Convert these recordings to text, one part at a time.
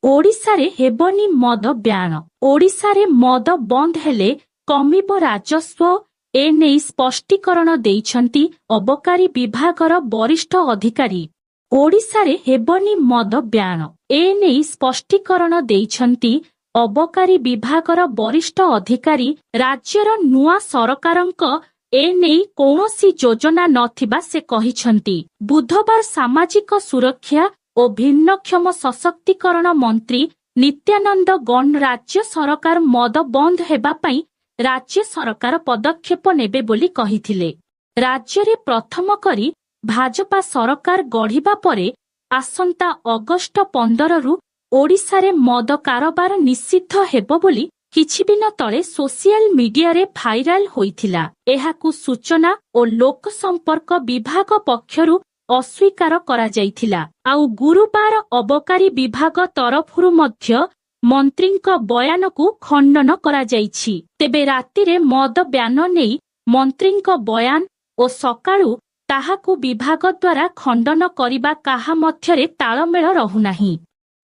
ओडिशारे हेबनी मद ब्यान। ओडिशारे मद बंद हेले कमिब राजस्व एने स्पष्टीकरण देइछंती अबकारी विभागर वरिष्ठ अधिकारी। ओडिशारे हेबनी मद ब्यान एने स्पष्टीकरण देइछंती अबकारी विभागर वरिष्ठ अधिकारी। राज्यर नुआ सरकारंक एने कौनसी योजना नथिबा से कहिछंती। बुधवार सामाजिक सुरक्षा और भिन्नक्षम सशक्तिकरण मंत्री नित्यानंद गौड़ राज्य सरकार मद बंद हेबा पई राज्य सरकार पदक्षेप नेबे बोली कहिथिले। राज्य प्रथम करी भाजपा सरकार गढ़िबा परे आसंता अगस्ट 15 रु ओडिशारे मद कारोबार निषिद्ध हेबो बोली किछि दिन तळे सोशल मीडिया रे भाइराल होइथिला। एहाकु सूचना और लोक संपर्क विभाग पक्षरु अस्वीकार करा जाइथिला। आउ गुरुवार अबकारी विभाग तरफरु मध्य मंत्रींक बयानकु खंडन करा जाइछि। तेबे रातिरे मद ब्यान नेई मंत्रींक बयान और सकाळु ताहाकु विभाग द्वारा खंडन करिबा काहा मध्यरे ताळमेळ रहुनाही।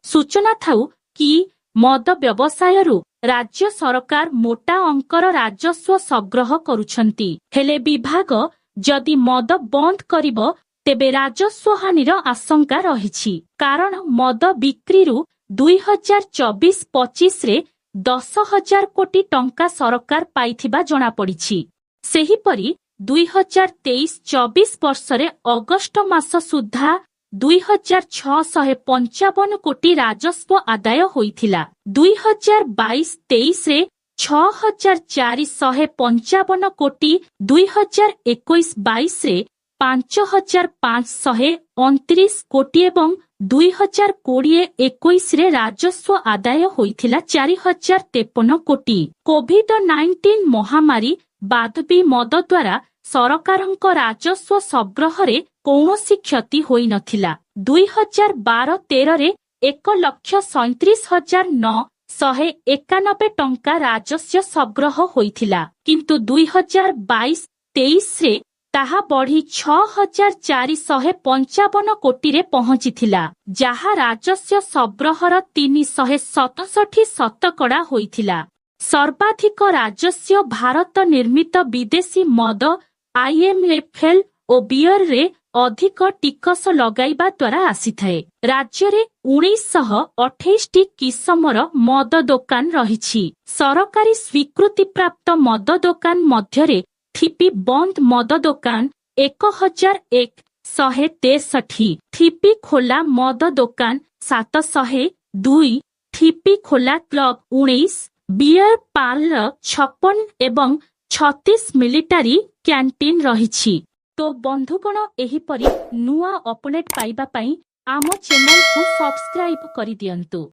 सूचना थाउ कि मद व्यवसायरु राज्य सरकार मोटा अंकर राजस्व संग्रह करुछंती। हेले विभाग जदि मद बंद करिबो तेबे राजस्व हानिर आशंका रहिछि। कारण मद बिक्रीरु 2024-25 रे 10,000 कोटी टंका सरकार पाइथिबा जणा पड़िछि। सेहिपरि 2023-24 वर्षरे अगस्ट मास सुद्धा 2,655 कोटी राजस्व आदाय होइथिला। 2022-23 रे 6,455 कोटी, 2021-22 रे 5,529 कोटी एवं 2020-21 रे राजस्व आदाय होइथिला 4,053 कोटी। कोविड-19 महामारी बाद भी मद द्वारा सरकारंक राजस्व संग्रह रे कौनसी क्षति होई नथिला। 2012-13 रे 1,37,991 टंका राजस्व संग्रह होइथिला, किंतु 2022-23 रे ताहा बढ़ी 6,455 कोटी रे पहुंचीथिला, जहा राजस्व संग्रहर 367 शतकड़ा होइथिला। सर्वाधिक राजस्व भारत निर्मित विदेशी मद IMFL और बियर रे अधिक टिकस लगाइबा द्वारा आसीथाए। राज्य रे 1928 किसमर मद दोकान रहिछि। सरकारी स्वीकृति प्राप्त मद दोकान मध्यरे थिपी बंद मद दोकान 1,163, थिपी खोला मद दोकान 702, थिपी खोला क्लब 19, बियर पार्लर 56 एवं 36 मिलिटारी कैंटीन रहिछि। तो बंधुगण एहिपरि नुआ अपडेट पाइबा पई आम चैनल को सब्सक्राइब करि दियंतु।